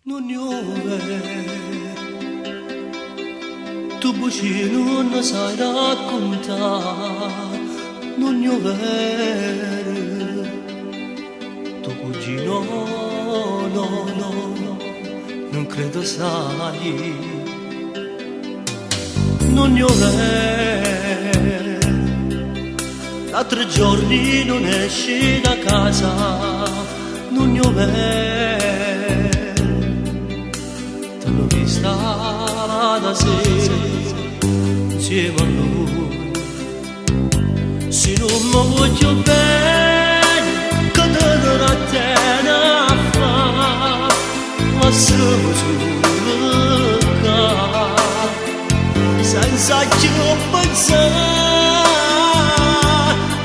non piove, tu vicino non sai raccontare, non piove, tu cugino no, non credo sai, non piove, da 3 giorni non esci da casa, non piove. T'hanno vista da sera insieme a lui. Se non mi voglio bene, che te darà te a fare? Ma siamo solo qua, senza più pensare.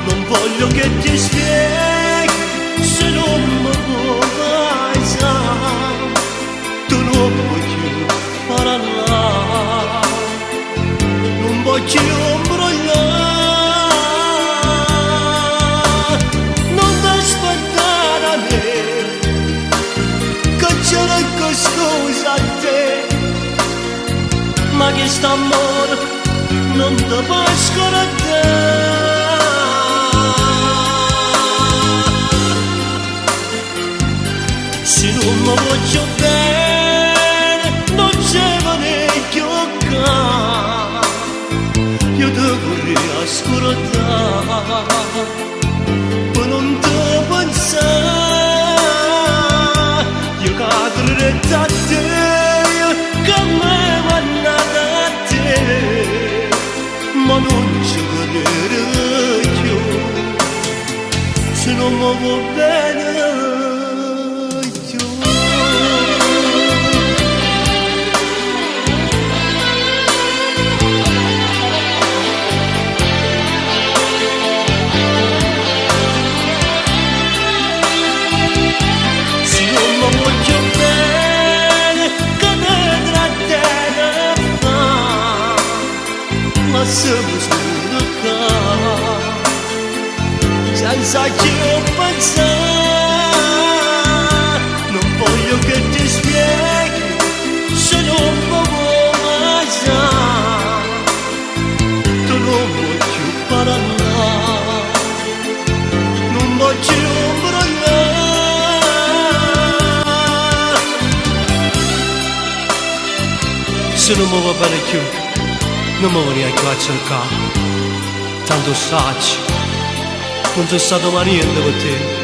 Non voglio che ti spieghi se non mi vuoi sai. Tu non puoi più parlare, non voglio imbrogliare, non ti aspettare a me, che c'era qualcosa a te, ma che st'amore non ti puoi scordare. Se non mi voglio bene, non c'è parecchio qua, io ti vorrei ascoltare, per non ti pensare, io cadrei da te, che me mannata a te, ma non ci crederei più, se non mi vuoi bene. Siamo solo qua, senza più pensare. Non voglio che ti spieghi se non mi vuoi sai. Tu non vuoi più parlare, non voglio imbrogliare. Se non mi va bene più, non mi vieni più a cercare, tanto sacci, non c'è stato mai niente per te.